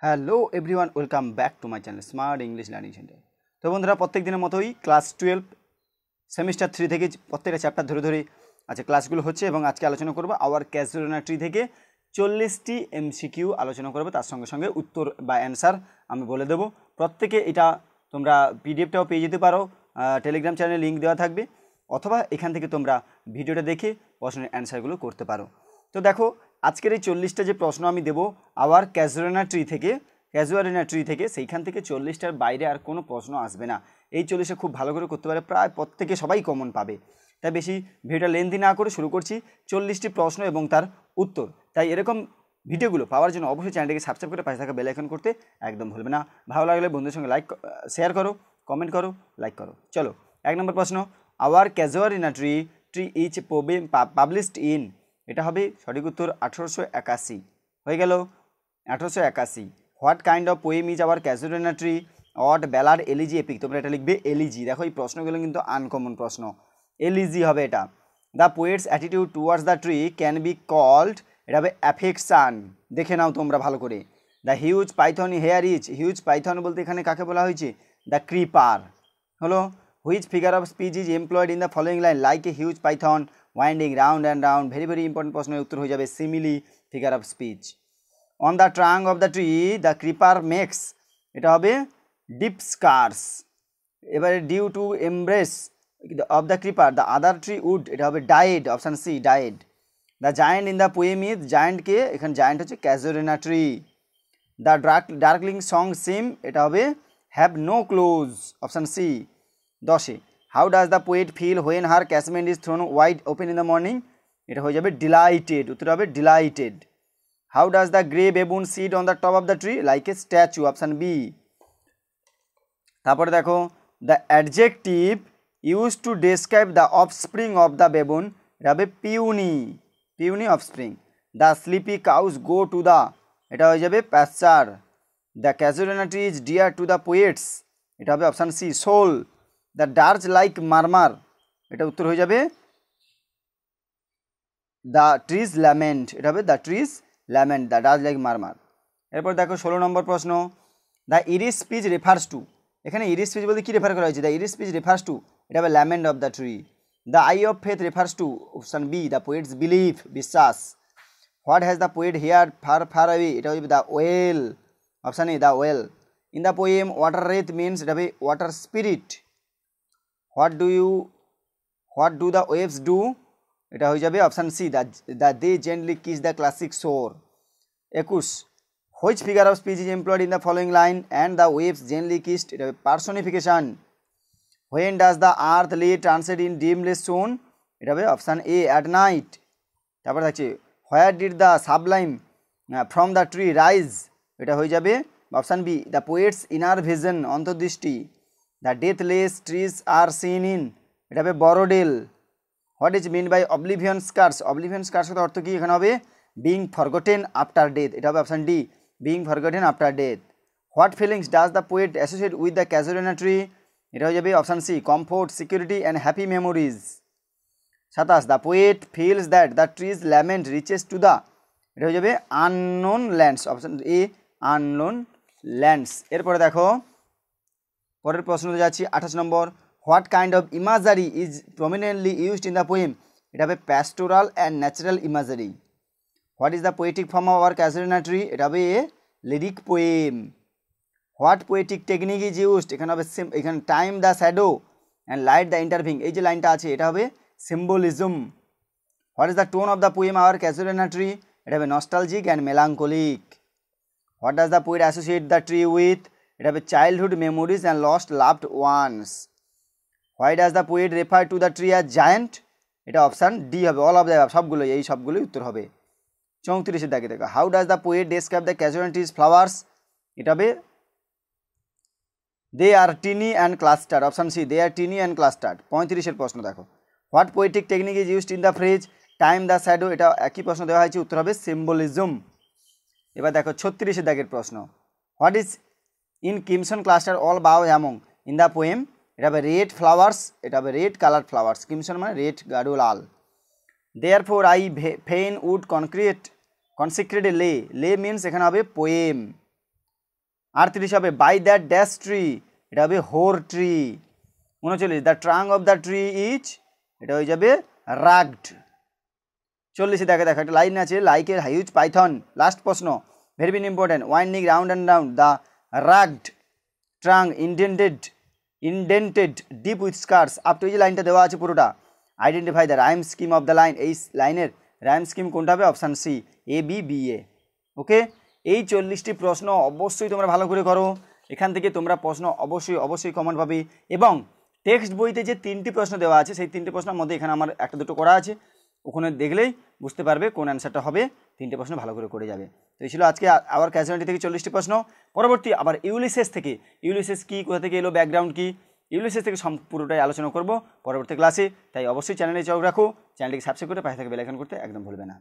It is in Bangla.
Hello everyone, welcome back to my channel smart English learning centre. তো বন্ধুরা, প্রত্যেক দিনের মতোই ক্লাস 12 সেমিস্টার 3 থেকে প্রত্যেকটা চ্যাপ্টার ধরে ধরে ক্লাসগুলো হচ্ছে এবং আজকে আলোচনা করবো আওয়ার ক্যাজুয়াল ট্রি থেকে 40টি এমসিকিউ আলোচনা করবো, তার সঙ্গে সঙ্গে উত্তর বা অ্যান্সার আমি বলে দেবো। প্রত্যেকে এটা তোমরা পিডিএফটাও পেয়ে যেতে পারো, টেলিগ্রাম চ্যানেলে লিঙ্ক দেওয়া থাকবে, অথবা এখান থেকে তোমরা ভিডিওটা দেখে প্রশ্নের অ্যান্সারগুলো করতে পারো। তো দেখো, আজকের এই 40টা যে প্রশ্ন আমি দেবো আওয়ার ক্যাজুয়াল ট্রি থেকে সেইখান থেকে 40টার বাইরে আর কোনো প্রশ্ন আসবে না। এই 40টা খুব ভালো করে করতে পারে, প্রায় প্রত্যেকে সবাই কমন পাবে। তাই বেশি ভিডিওটা লেন্থি না করে শুরু করছি 40টি প্রশ্ন এবং তার উত্তর। তাই এরকম ভিডিওগুলো পাওয়ার জন্য অবশ্যই চ্যানেলটিকে সাবস্ক্রাইব করে পাশে থাকা বেল আইকন করতে একদম ভুলবে না। ভালো লাগলে বন্ধুদের সঙ্গে শেয়ার করো, কমেন্ট করো, লাইক করো। চলো, 1 নম্বর প্রশ্ন, our casual tree is published in, এটা হবে সঠিক উত্তর 1881। হয়ে গেল 1881। What kind of poem is our casual tree? Ode, ballad, elegy, epic. তোমরা এটা লিখবে এলিজি। দেখো, এই প্রশ্নগুলো কিন্তু আনকমন প্রশ্ন, এলিজি হবে এটা। The poet's attitude towards the tree can be called, এটা হবে অ্যাফেকশান। দেখে নাও তোমরা ভালো করে। The huge python here is, huge python বলতে এখানে কাকে বলা হয়েছে? দ্য ক্রিপার হলো। Which figure of speech is employed in the following line like a huge python winding round and round? Very very important প্রশ্নের উত্তর হয়ে যাবে simile figure of speech. On the trunk of the tree the creeper makes, এটা হবে ডিপ স্কার্স। এবারে due to embrace of the creeper the other tree would, এটা হবে died, option C died. The giant in the poem is, জায়েন্টকে এখানে জায়েন্ট হচ্ছে casual tree. The darkling song seem, এটা হবে have no close, option C 10-এ। How does the poet feel when her casement is thrown wide open in the morning? এটা হয়ে যাবে ডিলাইটেড, উত্তর হবে delighted. How does the gray baboon sit on the top of the tree like a statue, option B. তারপরে দেখো, the adjective use to describe the offspring of the baboon, এটা হবে puny, puny offspring. The sleepy cows go to the, এটা হয়ে যাবে pasture. The casualty is dear to the poets, এটা হবে option C soul. The dirge like murmur, এটা উত্তর হয়ে যাবে দ্য ট্রিজ ল্যামেন্ট, এটা হবে the trees lament, the dirge like murmur. এরপর দেখো 16 নম্বর প্রশ্ন, the eerie speech refers to, এখানে ইরিস স্পিচ বলতে কী রেফার করা হয়েছে? The eerie speech refers to, এটা হবে lament of the tree. The eye of faith refers to, option B the poet's believe, বিশ্বাস। What has the poet hear far far away, এটা হবে the well, option A the well. In the poem water wraith means, এটা হবে water spirit. What do the waves do, এটা হয়ে যাবে option C the they gently kiss the classic shore. 21, which figure of speech is employed in the following line and the waves gently kissed, এটা হবে personification. When does the earth lay tranced in ডিমলেস সোন, এটা হবে অপশান এ অ্যাট নাইট। তারপর থাকছে where did the sublime from the tree rise, এটা হয়ে যাবে option B the poet's inner vision, অন্তর্দৃষ্টি। The deathless trees are seen in, এটা হবে Borrowdale. What is mean by oblivion scars, oblivion scars অর্থ কি? এখানে হবে বিং ফরগটেন আফটার ডেথ, এটা হবে option D being forgotten after death. What feelings does the poet associate with the casual tree, এটা হয়ে যাবে option C comfort, security and happy memories. 27, the poet feels that the trees lament reaches to the, এটা হয়ে যাবে unknown lands, option A unknown lands. এরপরে দেখো পরের প্রশ্নতে যাচ্ছি 28 number, what kind of imagery is prominently used in the poem, এটা হবে pastoral and natural imagery. What is the poetic form of our casual tree, এটা হবে lyric poem. What poetic technique is used, এখানে হবে এখানে time the shadow and light the interweaving, এই যে লাইনটা আছে এটা হবে symbolism. What is the tone of the poem our casual tree, এটা হবে nostalgic and melancholic. What does the poet associate the tree with, এটা হবে childhood memories and lost loved ones. Why does the poet refer to the tree as giant, এটা অপশান ডি হবে অল অফ দ্য, সবগুলোই এই সবগুলোই উত্তর হবে। 34 দাগে দেখো, how does the poet describe the casual trees flowers, এটা হবে they are tiny and clustered, option C they are tiny and clustered. 35 প্রশ্ন দেখো, what poetic technique is used in the phrase time the shadow, এটা একই প্রশ্ন দেওয়া হয়েছে, উত্তর হবে সিম্বলিজম। এবার দেখো 36 দাগের প্রশ্ন, what is in crimson cluster all বাউ অ্যামং ইন দ্য পোয়েম, এটা হবে রেড ফ্লাওয়ার্স, এটা হবে রেড কালার ফ্লাওয়ার্স, ক্রিমসন মানে রেড গাঢ় লাল। দেয়ারফোর আই ফেইন উড কনসিক্রেট এ লে, লে মিনস এখানে হবে পোয়েম। আর 30 হবে বাই দ্যাট ড্যাশ ট্রি, এটা হবে hoar tree. 39 the trunk of the tree is, এটা হয়ে যাবে রাগড। 40 দেখো একটা লাইন আছে like a huge python. Last প্রশ্ন very very important, winding round and round the rugged trunk indented deep with scars. Up to এই যে লাইনটা দেওয়া আছে পুরোটা, identify the rhyme scheme of the line. এই লাইনের রাইম স্কিম কোনটা হবে? Option C, A B B A. ওকে, এই 40টি প্রশ্ন অবশ্যই তোমরা ভালো করে করো। এখান থেকে তোমরা প্রশ্ন অবশ্যই কমন পাবে। এবং টেক্সট বইতে যে 3টি প্রশ্ন দেওয়া আছে সেই 3টে প্রশ্নের মধ্যে এখানে আমার একটা দুটো করা আছে, ওখানে দেখলেই বুঝতে পারবে কোন অ্যান্সারটা হবে। 3টে প্রশ্ন ভালো করে করে যাবে। তো এই ছিল আজকে আবার ক্যাজুয়ালিটি থেকে 40টি প্রশ্ন। পরবর্তী আবার ইউলিসেস থেকে, ইউলিসেস কি, কোথা থেকে এলো, ব্যাকগ্রাউন্ড কি, ইউলিসেস থেকে পুরোটাই আলোচনা করব পরবর্তী ক্লাসে। তাই অবশ্যই চ্যানেলে চোখ রাখো, চ্যানেলটিকে সাবস্ক্রাইব করে পাশে থেকে বেল আইকন করতে একদম ভুলবে না।